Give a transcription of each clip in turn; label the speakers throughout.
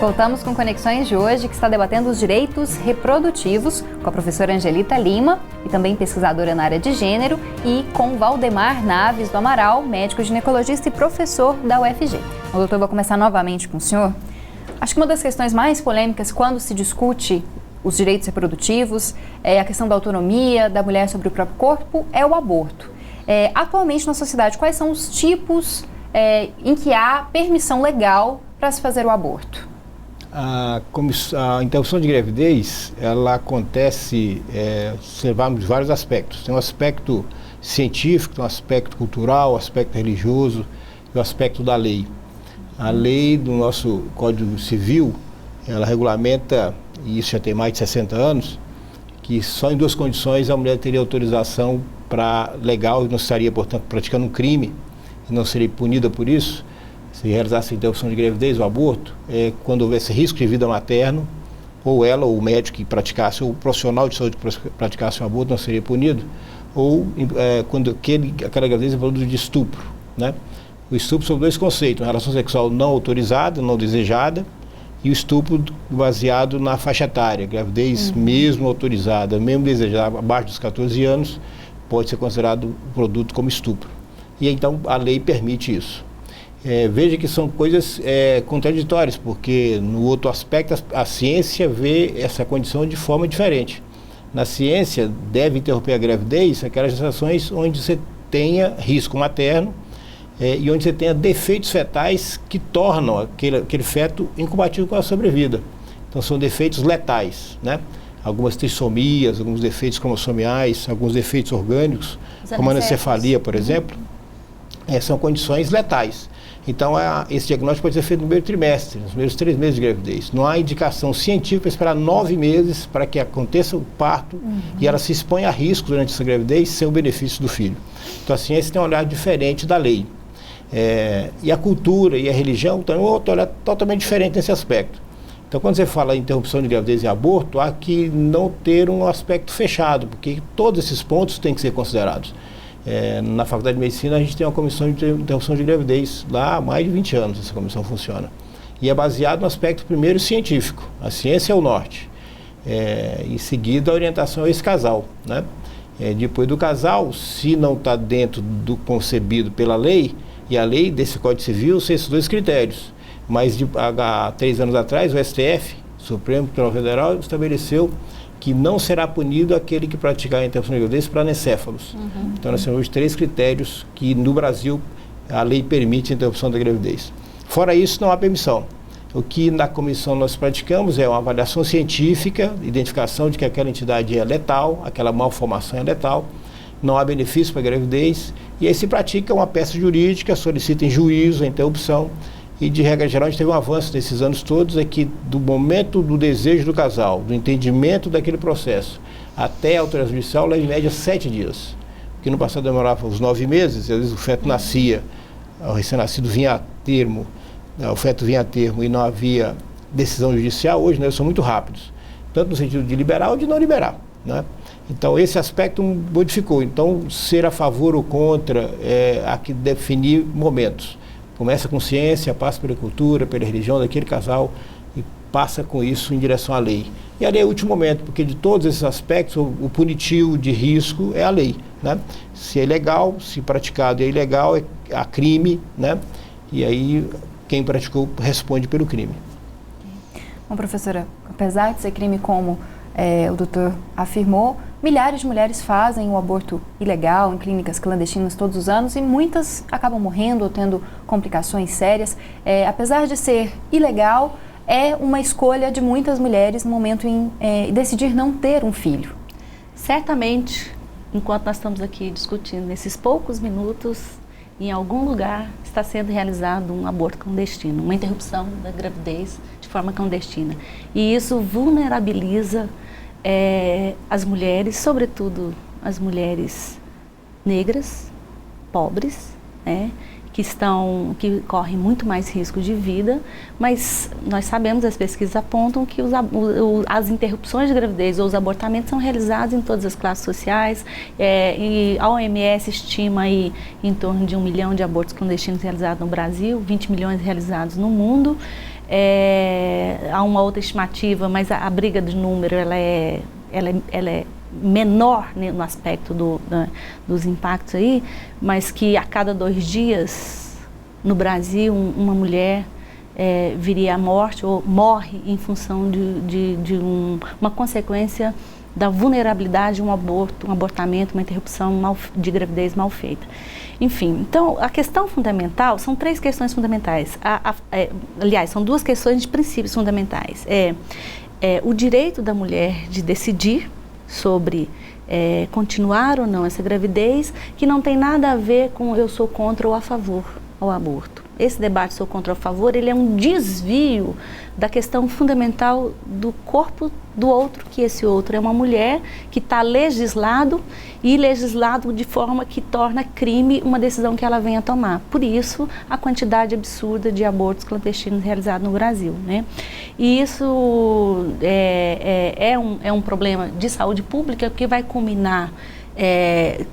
Speaker 1: Voltamos com Conexões de hoje, que está debatendo os direitos reprodutivos com a professora Angelita Lima, e também pesquisadora na área de gênero, e com Valdemar Naves do Amaral, médico ginecologista e professor da UFG. Bom, doutor, eu vou começar novamente com o senhor. Acho que uma das questões mais polêmicas quando se discute os direitos reprodutivos, a questão da autonomia da mulher sobre o próprio corpo, é o aborto. Atualmente na sociedade, quais são os tipos em que há permissão legal para se fazer o aborto?
Speaker 2: A interrupção de gravidez, ela acontece, observamos vários aspectos. Tem um aspecto científico, tem um aspecto cultural, um aspecto religioso e o aspecto da lei. A lei do nosso Código Civil, ela regulamenta, e isso já tem mais de 60 anos, que só em duas condições a mulher teria autorização legal e não estaria, portanto, praticando um crime e não seria punida por isso. Se realizasse a interrupção de gravidez, o aborto, quando houvesse risco de vida materno, ou ela, ou o médico que praticasse, ou o profissional de saúde que praticasse o aborto não seria punido, ou quando aquela gravidez é produto de estupro, né? O estupro sobre dois conceitos: a relação sexual não autorizada, não desejada, e o estupro baseado na faixa etária, gravidez mesmo autorizada, mesmo desejada, abaixo dos 14 anos, pode ser considerado produto como estupro. E então a lei permite isso. Veja que são coisas contraditórias, porque no outro aspecto a ciência vê essa condição de forma diferente. Na ciência, deve interromper a gravidez aquelas gestações onde você tenha risco materno e onde você tenha defeitos fetais que tornam aquele feto incompatível com a sobrevida. Então são defeitos letais, né? Algumas trissomias, alguns defeitos cromossomiais, alguns defeitos orgânicos, como a anencefalia, por exemplo, são condições letais. Então, esse diagnóstico pode ser feito no primeiro trimestre, nos primeiros 3 meses de gravidez. Não há indicação científica para esperar 9 meses para que aconteça o parto e ela se exponha a risco durante essa gravidez sem o benefício do filho. Então, a ciência tem um olhar diferente da lei. E a cultura e a religião têm outro olhar totalmente diferente nesse aspecto. Então, quando você fala em interrupção de gravidez e aborto, há que não ter um aspecto fechado, porque todos esses pontos têm que ser considerados. Na Faculdade de Medicina a gente tem uma comissão de interrupção de gravidez, lá há mais de 20 anos essa comissão funciona. E é baseado no aspecto primeiro científico, a ciência é o norte. Em seguida a orientação é esse casal, né? Depois do casal, se não está dentro do concebido pela lei, e a lei desse Código Civil são esses 2 critérios. Mas há 3 anos atrás o STF, Supremo Tribunal Federal, estabeleceu que não será punido aquele que praticar a interrupção de gravidez para anencéfalos. Então nós temos hoje 3 critérios que no Brasil a lei permite a interrupção da gravidez. Fora isso, não há permissão. O que na comissão nós praticamos é uma avaliação científica, identificação de que aquela entidade é letal, aquela malformação é letal, não há benefício para a gravidez, e aí se pratica uma peça jurídica, solicita em juízo a interrupção. E, de regra geral, a gente teve um avanço nesses anos todos, é que do momento do desejo do casal, do entendimento daquele processo, até a autorização judicial, leva em média 7 dias. Porque no passado demorava uns 9 meses, às vezes o feto nascia, o recém-nascido vinha a termo, o feto vinha a termo e não havia decisão judicial. Hoje, né, são muito rápidos, tanto no sentido de liberar ou de não liberar, né? Então, esse aspecto modificou. Então, ser a favor ou contra há que definir momentos. Começa com ciência, passa pela cultura, pela religião daquele casal e passa com isso em direção à lei. E a lei é o último momento, porque de todos esses aspectos, o punitivo de risco é a lei, né? Se é ilegal, se praticado é ilegal, há crime, né? E aí quem praticou responde pelo crime.
Speaker 1: Bom, professora, apesar de ser crime como o doutor afirmou, milhares de mulheres fazem o aborto ilegal em clínicas clandestinas todos os anos e muitas acabam morrendo ou tendo complicações sérias. Apesar de ser ilegal, é uma escolha de muitas mulheres no momento em decidir não ter um filho.
Speaker 3: Certamente, enquanto nós estamos aqui discutindo, nesses poucos minutos, em algum lugar está sendo realizado um aborto clandestino, uma interrupção da gravidez de forma clandestina. E isso vulnerabiliza as mulheres, sobretudo as mulheres negras, pobres, que correm muito mais risco de vida, mas nós sabemos, as pesquisas apontam que as interrupções de gravidez ou os abortamentos são realizados em todas as classes sociais, e a OMS estima aí em torno de 1 milhão de abortos clandestinos realizados no Brasil, 20 milhões realizados no mundo. Há uma outra estimativa, mas a briga de número ela é menor, né, no aspecto dos impactos aí, mas que a cada 2 dias no Brasil uma mulher viria à morte ou morre em função de uma consequência da vulnerabilidade de um aborto, um abortamento, uma interrupção de gravidez mal feita. Enfim, então a questão fundamental, são 3 questões fundamentais, aliás, são 2 questões de princípios fundamentais. O direito da mulher de decidir sobre continuar ou não essa gravidez, que não tem nada a ver com eu sou contra ou a favor ao aborto. Esse debate sou contra ou a favor, ele é um desvio da questão fundamental do corpo do outro, que esse outro é uma mulher que está legislado de forma que torna crime uma decisão que ela venha tomar. Por isso, a quantidade absurda de abortos clandestinos realizados no Brasil, né? E isso é um problema de saúde pública, porque vai culminar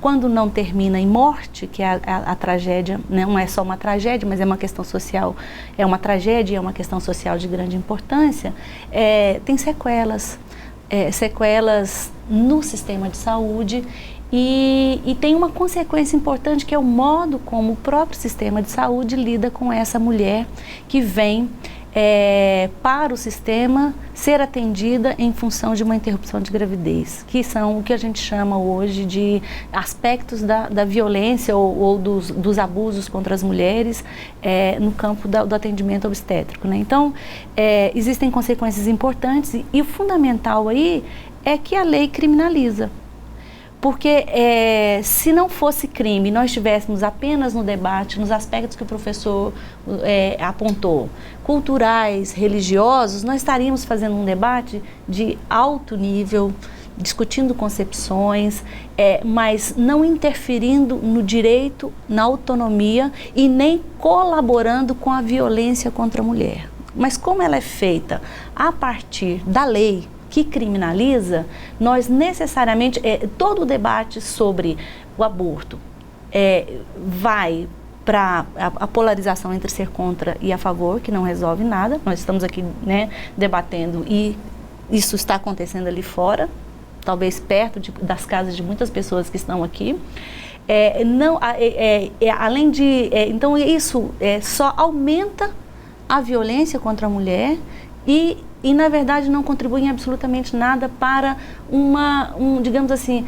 Speaker 3: quando não termina em morte, que é a tragédia, né? Não é só uma tragédia, mas é uma questão social, é uma tragédia, é uma questão social de grande importância, tem sequelas no sistema de saúde e tem uma consequência importante, que é o modo como o próprio sistema de saúde lida com essa mulher que vem para o sistema ser atendida em função de uma interrupção de gravidez, que são o que a gente chama hoje de aspectos da violência ou dos abusos contra as mulheres no campo do atendimento obstétrico, né? Então, existem consequências importantes e o fundamental aí é que a lei criminaliza. Porque se não fosse crime, nós estivéssemos apenas no debate, nos aspectos que o professor apontou, culturais, religiosos, nós estaríamos fazendo um debate de alto nível, discutindo concepções, mas não interferindo no direito, na autonomia e nem colaborando com a violência contra a mulher. Mas como ela é feita a partir da lei, que criminaliza, nós necessariamente, todo o debate sobre o aborto vai para a polarização entre ser contra e a favor, que não resolve nada. Nós estamos aqui, né, debatendo e isso está acontecendo ali fora, talvez perto das casas de muitas pessoas que estão aqui. Além de, então isso só aumenta a violência contra a mulher e na verdade não contribui em absolutamente nada para digamos assim,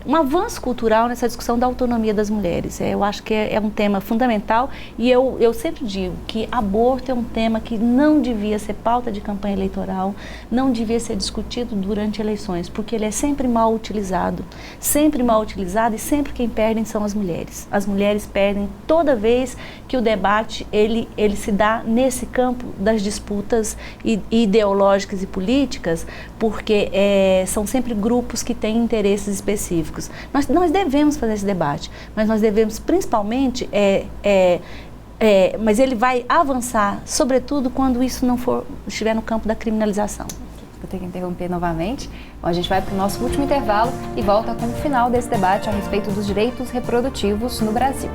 Speaker 3: um avanço cultural nessa discussão da autonomia das mulheres. Eu acho que é um tema fundamental e eu sempre digo que aborto é um tema que não devia ser pauta de campanha eleitoral, não devia ser discutido durante eleições, porque ele é sempre mal utilizado e sempre quem perdem são as mulheres. As mulheres perdem toda vez que o debate ele se dá nesse campo das disputas ideológicas e políticas, porque são sempre grupos que têm interesses específicos. Nós devemos fazer esse debate, mas nós devemos principalmente, mas ele vai avançar, sobretudo quando isso não estiver no campo da criminalização.
Speaker 1: Vou ter que interromper novamente. Bom, a gente vai para o nosso último intervalo e volta com o final desse debate a respeito dos direitos reprodutivos no Brasil.